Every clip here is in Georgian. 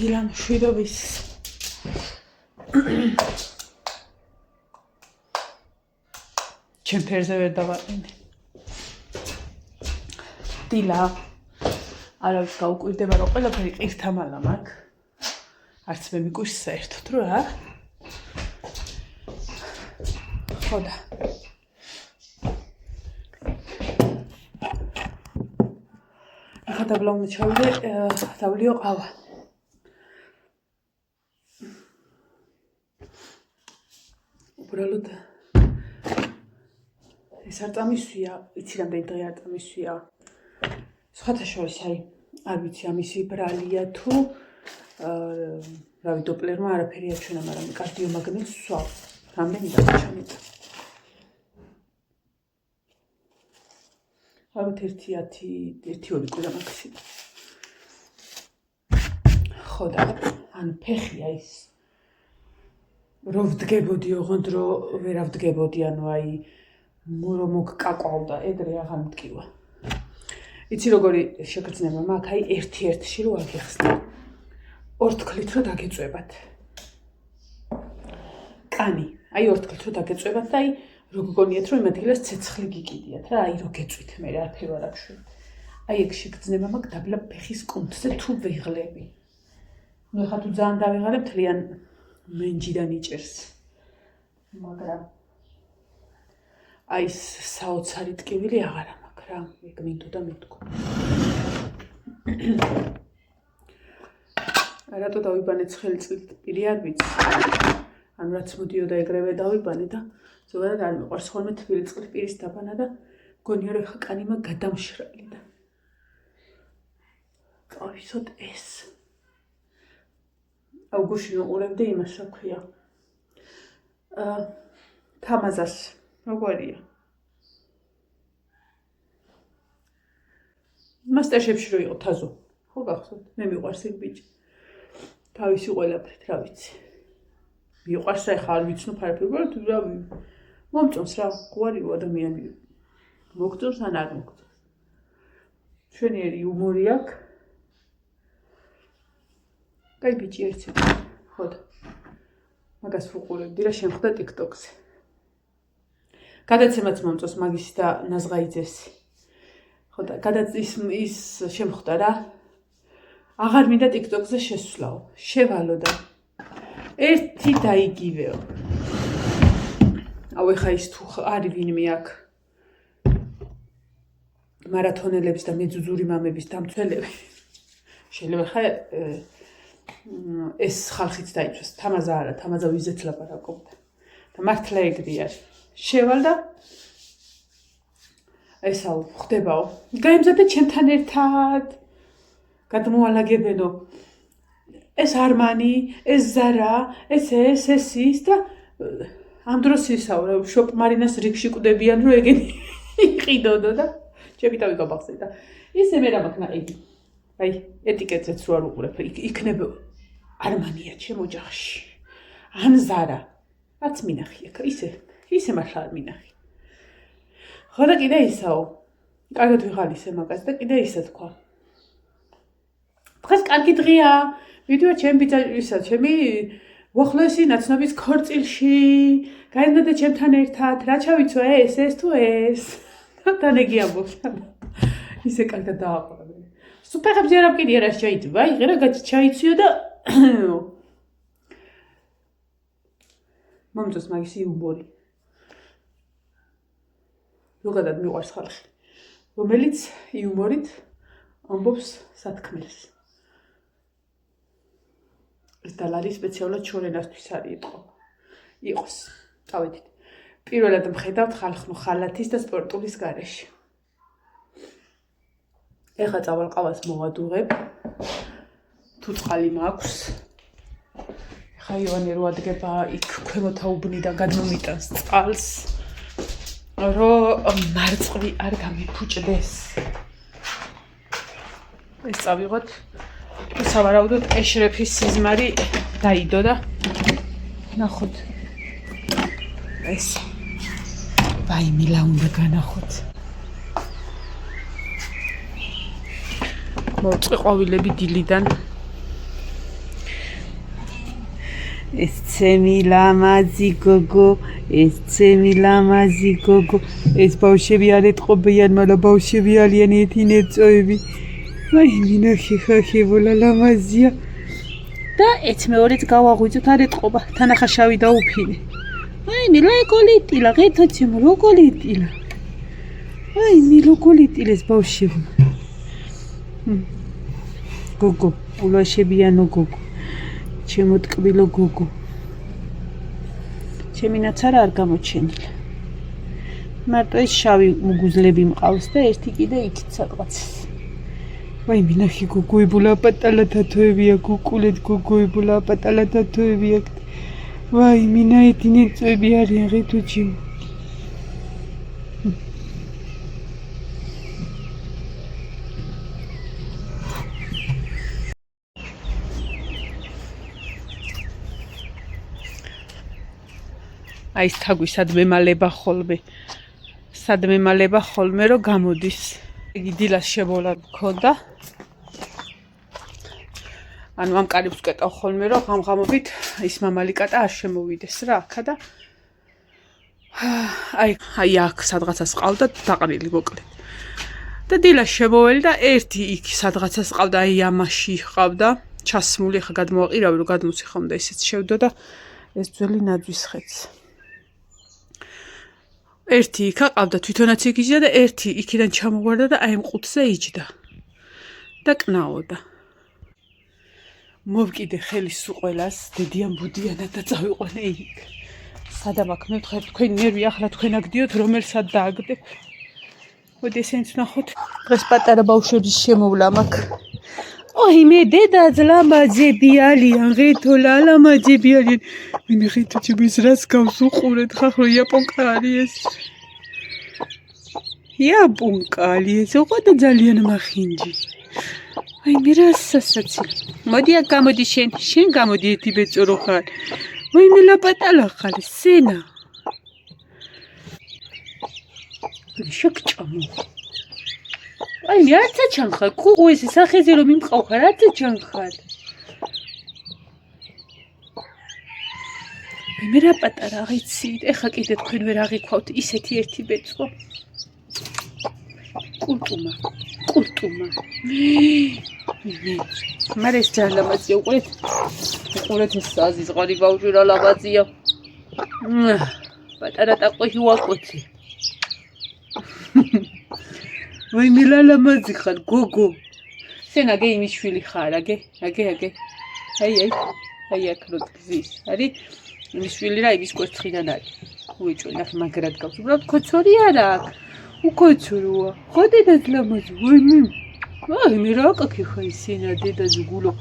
დილა მშვიდობის ჩემ ფერზე ვერ დავაყენე. დილა არავის გაუკვირდება, რომ ყველაფერი ყირთამალა მაქვს. არც მე მიკვირს საერთოდ რა. ხოდა. ახლა დაბლა უნდა დავლიო ყავა. უბრალოდ ეს არ წამისვია, იცი რამდენი დღე არ წამისვია. სხვათა შორის არ ვიცი ამისი ბრალია თუ რავი დოპლერმა არაფერი აჩვენა, მაგრამ კარდიომაგნიტს სვავს. რამდენი დაგაჩვენეთ? ალბათ 1-2 კვირა მაქსიმუმ. ხოდა, ანუ ფეხია ის. რო ვდგებოდი, ოღონდ რო ვერ ავდგებოდი, ანუ აი რომ მოგკაკვავდა, ეგრე აღარ მткиვა. იცი როგორი შეგრძნება მაქვს, აი ერთ-ერთში რო აგიხსნა. ორ თქლით რო დაგეწვებათ. კანი, აი ორ თქლით რო დაგეწვებათ და აი რო გგონიათ რომ იმ ადგილას ცეცხლი გიკიდიათ რა, აი რო გეწვით მე არაფერი არ აჩვენე. აი ეგ შეგრძნება მაქვს დაბლა ფეხის კუნთზე თუ ვიღლები. ნუ ხა თუ ძალიან დავიღალებ, თლიან მენჯიდან იჭერს. მაგრამ აი საოცარი ტკივილი აღარ მაქვს რა, ეგ მინდოდა მეთქო. რატო დავიბანეთ ხელწილ პირი არ ვიცი. ანუ რაც მოდიოდა ეგრევე დავიბანე და ზოგადად არ მიყვარს ხოლმე თბილი წყლის პირის დაბანა და მგონია რომ ხა კანი მაქვს გადამშრალი და გავისოთ ეს. აუგუშინ უყურებდი იმას რა ქვია. თამაზას როგორია? მასტერშეფში რო იყო თაზო. ხო გახსოვთ? მე მიყვარს ეგ ბიჭი. თავისი ყველაფრით რა ვიცი. მიყვარს რა ხარ ვიცნობ არაფერი, თუ რა მომწონს რა, ყვარიო ადამიანი. მოგწონს ან არ მოგწონს. ჩვენიერი იუმორი აქვს. კაი ბიჭი ერთი. ხოდა. მაგას ვუყურებდი რა შემხდა TikTok-ზე. გადაცემაც მომწონს მაგისი და ნაზღაიძესი. ხოდა, ის შემხდა რა. აღარ მინდა TikTok-ზე შესვლაო. შევალო და ერთი და იგივეო. აუ ეხა ის თუ არის ვინმე აქ მარათონელების და მეძუძური მამების დამცველები. შეიძლება ხა ეს ხალხიც დაიცვას. თამაზა არა, თამაზა ვიზეთ ლაპარაკობდა. და მართლა ეგრე არის. შევალ და ესაო ხდებაო. გაემზადე ჩემთან ერთად. გადმოალაგებენო. ეს არმანი, ეს ზარა, ეს ის და ამ დროს ისაო რა შოპ მარინას რიგში კვდებიან რომ ეგენი იყიდოდო და ჩემი თავი გაბახსენდა. ისე მე რა მაქვს ნაიდი. აი ეტიკეტზეც რო არ უყურებ, იქნება არმანია ჩემ ოჯახში. ან ზარა. რაც მინახი აქ, ისე მართლა არ მინახი. ხო და კიდე ისაო. კარგად ვიღალისე მაგას და კიდე ისე თქვა. დღეს კარგი დღეა. ვიდეო ჩემი უახლოესი ნაცნობის ქორწილში. გაემზადე ჩემთან ერთად. რა ჩავიცვა ეს თუ ეს? თანეგი ამბობს. ისე კარგად დააყურე. სუპერებს არ ამკიდია რა შეიძლება. აი ღერა ჩაიციო და მომწონს მაგის იუმორი. ზოგადად მიყვარს ხალხი, რომელიც იუმორით ამბობს სათქმელს. ეს დალარი სპეციალურად ჩორენასთვის არის იყოს. წავედით. პირველად მხედავთ ხალხმოხალათის და სპორტულის გარეშე. ეხა წავალ ყავას მოვადუღებ. თუ წყალი მაქვს. ეხა ივანე რო ადგება იქ ქვემოთა უბნიდან გადმომიტანს წყალს. რომ მარწყვი არ გამიფუჭდეს. ეს წავიღოთ. სავარაუდოდ ეშრეფის სიზმარი დაიდო და ნახოთ. ეს ვაიმილა უნდა განახოთ. მოვწყე ყვავილები დილიდან. ეს ცემი ლამაზი გოგო, ეს ცემი ლამაზი გოგო, ეს ბავშვები არ ეტყობიან, მაგრამ ბავშვები არიან ეთინეწოები. აი, მინახი ხახი ვოლა ლამაზია. და ეს მეორეც გავაღვიძოთ, არ ეტყობა, თანახა შავი დაუფინე. აი, მილა ეკოლიტილა, ღეთოცემ როკოლიტილა. აი, მილოკოლიტილეს ბავშვები. გოგო, ულაშებიანო გოგო. ჩემო ტკბილო გოგო. ჩემი ნაცარა არ გამოჩენილა. მარტო ეს შავი მუგუზლები მყავს და ერთი კიდე იქით სადღაც. ვაი, მინახი გოგოებულა პატალა თათოებია, გუკულეთ გოგოებულა პატალა თათოებია. ვაი, მინა ეთინეწოები არიან ღეთუჩი. აი ეს თაგვი სადმე მალება ხოლმე რომ გამოდის. იგი დილას შემოვლად მქონდა. ანუ ამ კარიბს ვკეტავ ხოლმე რომ ღამღამობით ის მამალი კატა არ შემოვიდეს რა აქა და აი აქ სადღაცას ყავდა დაყრილი მოკლედ. და დილას შემოველი და ერთი იქ სადღაცას ყავდა აი ამაში ყავდა ჩასმული ხა გადმოაყირავი რომ გადმოციხომდა ისიც შევდო და ეს ძველი ნაძვის ხეც. ერთი იქა ყავდა თვითონაც იგიჟდა და ერთი იქიდან ჩამოვარდა და აი ამ ყუთზე იჯდა და კნაოდა. მოვკიდე ხელის სუყველას დედიან ბუდიანად და წავიყვანე იქ. სადამაკ მე ვთხარ თქვენ ნერვი ახლა თქვენ აგდიოთ რომელსად დააგდებ. მოდი ესენც ვნახოთ. დღეს პატარა ბავშვების შემოვლა მაქვს. ოი მე დედაც ლამაძები არიან, ღეთოლა ლამაძები არიან. მე ღეთოჩი მის რას გავს უყურეთ ხახრო იაპონკა არის ეს. იაპონკა არის ეს, უყოდა ძალიან მახინჯი. აი მე რასაცი. მოდი აქ გამოდი შენ გამოდი ეთი ბეწორო ხარ. ვაი მე ლაპატალა ხარ სენა. შეკჭამო. აი მე არც ჩანხარ, ყუყუ ეს სახეზე რომ მიმყავ ხარ, არც ჩანხარ. მე რა პატარა აღიცით, ეხა კიდე თქვენ ვერ აღიქვავთ ისეთი ერთი ბეწო. კულტუმა. მარე ეს ძალიან ლამაზია, უყურეთ ეს საზღარი ბავშვი რა ლამაზია. პატარა ტაყვი ვაკოცი. ვაი მე ლამაზი ხარ გოგო. სენ აგე იმის შვილი ხარ, აგე. აი აქ რო გზის. არის იმის შვილი რა იმის კვერცხიდან არის. უეჭვი ნახე მაგრად გავს. უბრალოდ ქოცორი არა აქ. უკოცოროა. ხო დედაც ლამაზი. ვაი მე რა აკაკი ხარ სენა დედა ზგულო.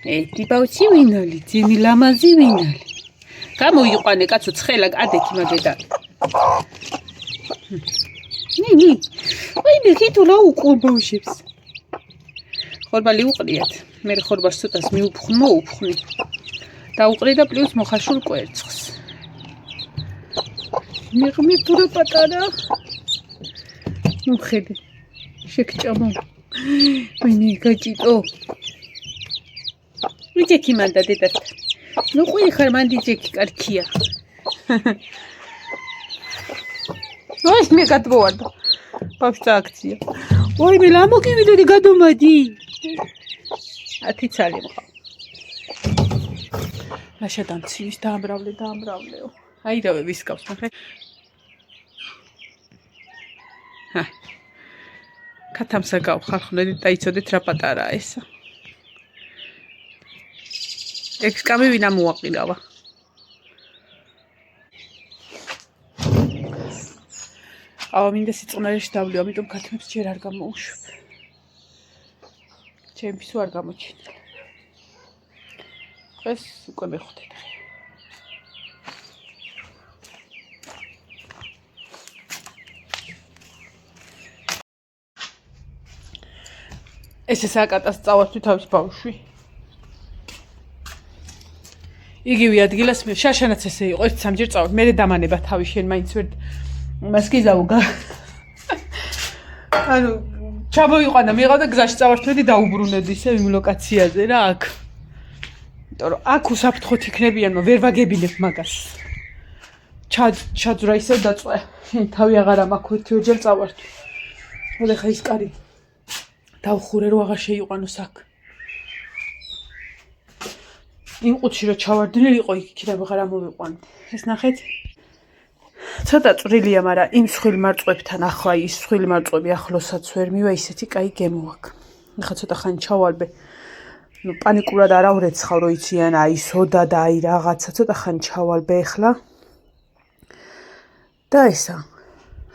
ეთი ბავშვი ვინალი, ძიმი ლამაზი ვინალი. გამოიყვანე კაცო ცხელა ადექი მაგედა. ნი. ვაი მე ხითულა უყურ ბავშვებს. ხორბალი უყრიათ. მე ხორბას ცოტას მოუფხნი. დაუყრი და პლუს მოხაშულ კვერცხს. მე თურა პატარა. მოხედე. შეკჭამო. ვინი გაჭიტო. ვიჯექი მანდა დედასთან. ნუ ყვი ხარ მან დიჯექი კარქია. ოი მე გადმოვარდა. ბავშვა აქცია. ოი მე ლამოკივიდოდი გადომადი. 10 წელი მყავ. რაშა დამცივის დაამრავლეო. აი რავე ვისკავს ნახე. ქათამსა გავხარხნედით და იცოდეთ რა პატარაა ესა. ექსკამი ვინა მოაყირავა. მინდა სიწყნარეში დავლი, ამიტომ ქათმებს ჯერ არ გამოუშვებ. ჩემთვის არ გამოჩენილა. დღეს უკვე მეხუთე დღე. ეს საკატას წავართვი თავის ბავშვი. იგივე ადგილას მე შაშანაც ესე იყო, ერთ სამჯერ წავართ. მე დამანება თავი შენ მაინც ვერ მას გიზავგა. ანუ ჩამოიყვანა, მიყავდა გზაში წავართვედი დაუბრუნდი ისე იმ ლოკაციაზე რა აქ. იმიტომ რომ აქ უსაფრთხოდ იქნებიან, ვერ ვაგებინებ მაგას. ჩაძვრა ისევ დაწვე. თავი აღარ ამაქვს ერთიორჯერ წავართ. მოდე ხა ის კარი დავხურე რომ აღარ შეიყვანოს აქ. იმ ყუთში რომ ჩავარდნილი იყო იქიდან აღარ ამოვიყვანდი. ეს ნახეთ. ცოტა წვრილია, მაგრამ იმ სხვილ მარწყვებთან ახლა ის სხვილი მარწყვები ახლოსაც ვერ მივა, ისეთი კაი გემო აქვს. ახლა ცოტა ხანი ჩავალბე. ნუ პანიკურად არა ვრეცხავ, რომ იციან აი სოდა და აი რაღაცა, ცოტა ხანი ჩავალბე ახლა. და ესა.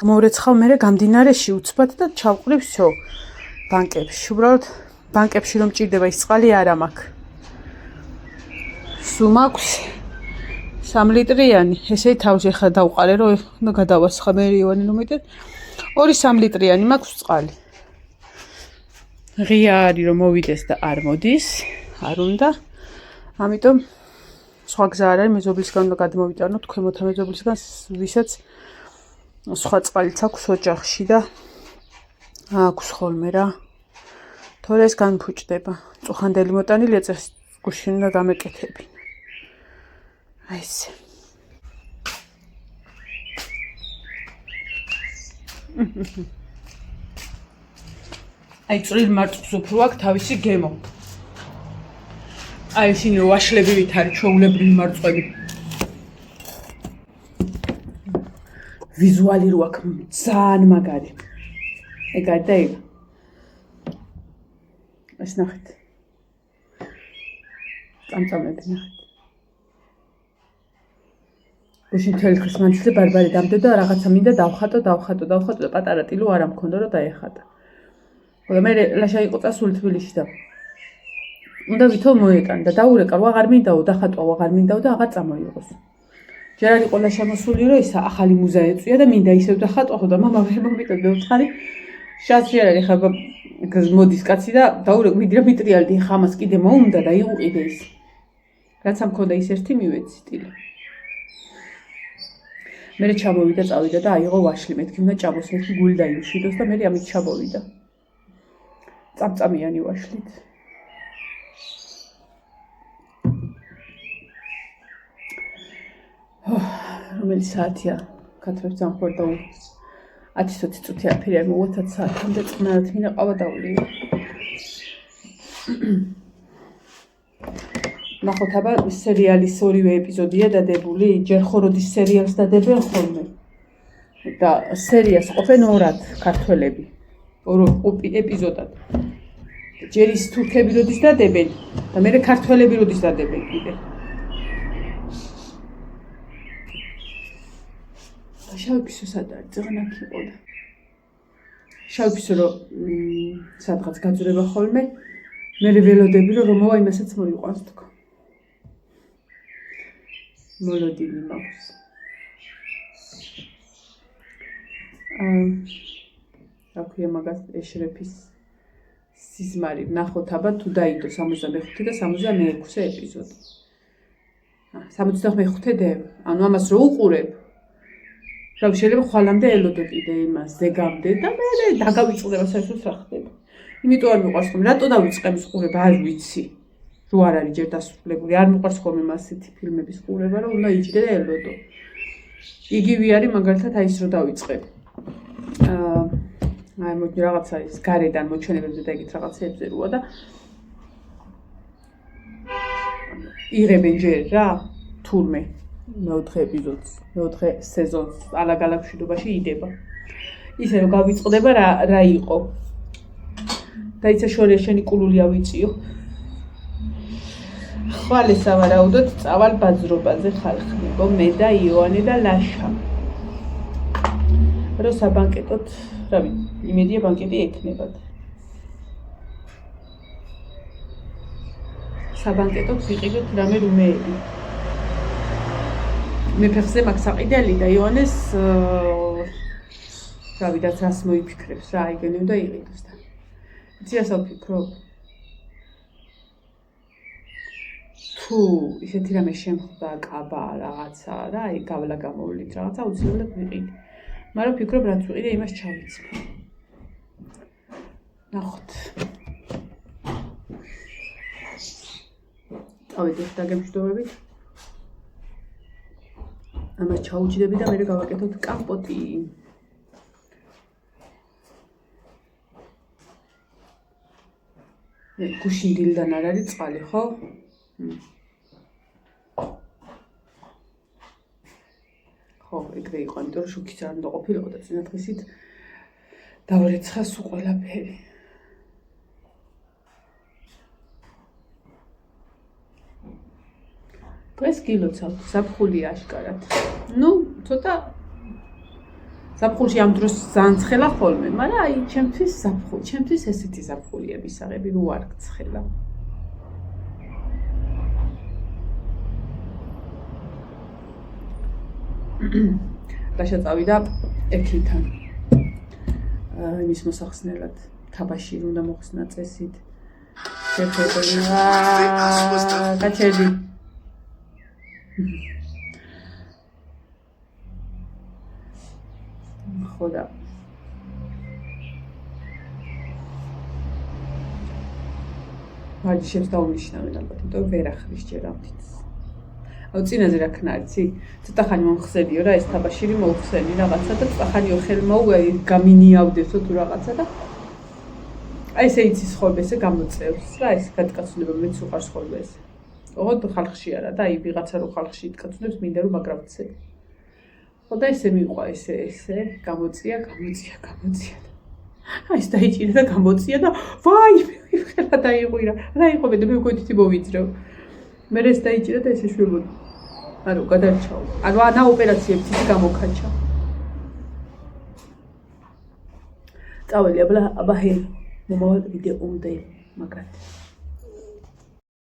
მოვრეცხავ მე გამდინარეში უცბად და ჩავყრივ всё ბანკებში. უბრალოდ ბანკებში რომ ჭირდება ის წყალი არა მაქვს. სულ მაქვს 3 ლიტრიანი, ესე თავში ახლა დავყარე რომ უნდა გადავასხა მე ივანი რომ მეტად 2-3 ლიტრიანი მაქვს წყალი. ღია არის რომ მოვიდეს და არ მოდის, არ უნდა. ამიტომ სხვა გზა არ არის, მეზობლისგან უნდა გადმოვიტანოთ, ქვემოთა მეზობლისგან, ვისაც სხვა წყალიც აქვს ოჯახში და აქვს ხოლმე რა. თორე ეს განფუჭდება. წუხანდელი მოტანილია წეს გუშინ უნდა გამეკეთებინა. აი ესე. აი წვრილ მარწყვს უფრო აქვს თავისი გემო. აი ისინი ვაშლებივით არის ჩვეულებრივი მარწყვები. ვიზუალი რო აქვს ძალიან მაგარი. ეგ არის და ეგ. ეს ნახეთ. წამწამები ნახეთ. გუშინ მთელი ხის მანძილზე ბარბარე დამდევდა და რაღაცა მინდა დავხატო და პატარა ტილო არ ამქონდა რომ დაეხატა. ხოლო მე ლაშა იყო წასული თბილისში და უნდა ვითომ მოეტან და დაურეკა რომ აღარ მინდაო დახატო აღარ მინდაო და აღარ წამოიღოს. ჯერ არ იყო ლაშა მოსული რომ ისა ახალი მუზა ეწვია და მინდა ისევ დახატო ხო და მამა ვერ მომიტყდა უთხარი. შანსი არ არის ხა მოდის კაცი და დაურეკ ვიდრე მიტრიალდი ხა ამას კიდე მოუნდა და იყიდე ის. რაც ამ მქონდა ის ერთი მივეცი ტილო. მე ჩამოვიდა წავიდა და აიღო ვაშლი მეთქი უნდა ჭამოს ერთი გული დაიმშვიდოს და მე ამით ჩამოვიდა. წამწამიანი ვაშლით. რომელი საათია? კათრებს დამხორდა 10-20 წუთი აფერი არ მოვათა საათამდე წყნარად მინდა ყავა დავლიო. ნახოთ აბა სერიალის ორივე ეპიზოდია დადებული, ჯერ ხოროდის სერიალს დადებენ ხოლმე. და სერიას ყოფენ ორად ქართველები. ორ ეპიზოდად. ჯერ ის თურქები როდის დადებენ და მე ქართველები როდის დადებენ კიდე. შავი ფისო სად არის? ძღნაკ იყო და. შავი ფისო რომ სადღაც გაძვრება ხოლმე, მე ველოდები რომ მოვა იმასაც მოიყვანს თქო. მოლოდინი მაქვს. რა ქვია მაგას ეშრეფის სიზმარი ნახოთ აბა თუ დაიდო 65 და 66 ეპიზოდი. 65 დე. ანუ ამას რო უყურებ რა შეიძლება ხვალამდე ელოდო კიდე იმას ზეგამდე და მე დაგავიწყდება საერთოდ რა ხდება. იმიტომ არ მიყვარს ხოლმე რატო დავიწყებს ყურება არ ვიცი. რო არ არის ჯერ დასრულებული არ მიყვარს ხოლმე მასეთი ფილმების ყურება რომ უნდა იჯდე და ელოდო. იგივე არის მაგალითად აი ეს რო დავიწყებ. აი მოდი რაღაცა ის გარედან მოჩვენებებზე და ეგეთ რაღაცებზე როა და იღებენ ჯერ რა თურმე მეოთხე ეპიზოდს, მეოთხე სეზონს ალაგ-ალაგ მშვიდობაში იდება. ისე რომ გავიწყდება რა იყო. და იცი შორია შენი კულული ავიწიო. ხვალე სავარაუდოდ წავალ ბაძრობაზე ხალხნებო მე და ივანე და ლაშა. რომ საბანკეტოდ, რავი, იმედია ბანკეტი ექნებათ. საბანკეტოდ ვიყიდოთ რამე რუმეები. მე ფეხზე მაქვს საყიდელი და ივანეს რავი რაც რას მოიფიქრებს რა აიგენი უნდა იყიდოს და. იცი რას ავფიქრობ? თუ ისეთი რამე შემხვდა კაბა რაღაცა რა, აი გავლა გამოვლით რაღაცა უცილებლად ვიყიდე. მაგრამ ვფიქრობ რაც ვიყიდე იმას ჩავიცმე. ნახოთ. წავედით დაგემშვიდობებით. ამას ჩაუჯდები და მე გავაკეთოთ კამპოტი. გუშინ დილიდან არ არის წყალი, ხო? ხო, ეგრე იყო, იმიტომ რომ შუქიც არ უნდა ყოფილიყო და წინათღისით დავრეცხა სულ ყველაფერი. დღეს გილოცავთ, ზაფხულია აშკარად. ნუ, ცოტა ზაფხულში ამ დროს ძალიან ცხელა ხოლმე, მაგრამ აი ჩემთვის ესეთი ზაფხულია მისაღები, რო არ გცხელა. რაშა წავიდა ექილთან. იმის მოსახსნელად თაბაში რომ უნდა მოხსნა წესით. შეხედა კაჩელი. ხოდა ვარჯიშებს დაუნიშნავენ ალბათ, იმიტომ რომ ვერ ახრის ჯერ ამით. აუ წინაზე რა ქნა იცი? ცოტა ხანი მომხსენიო რა ეს თაბაშირი მოუხსენი რაღაცა და ცოტა ხანიო ხელი მოუგა გამინიავდესო თუ რაღაცა და აი ესე იცის ხოლმე ესე გამოწევს რა ეს გადკაცნება მეც უყარს ხოლმე ესე. ოღონდ ხალხში არა და აი ვიღაცა რო ხალხში იტკაცნებს მინდა რომ მაგრავცე. ხოდა ესე მიყვა ესე გამოწია. აი ეს დაიჭირა და გამოწია და ვაი ხელა დაიღვირა. რა იყო მე მეგოთითი მოვიძრევ. მე ეს დაიჭირა და ესე შვებოდი. ანუ გადარჩაო. ანუ ანა ოპერაციებს ის გამოკაჩა. წაველი აბა ჰე მომავალ ვიდეომდე მაგრად.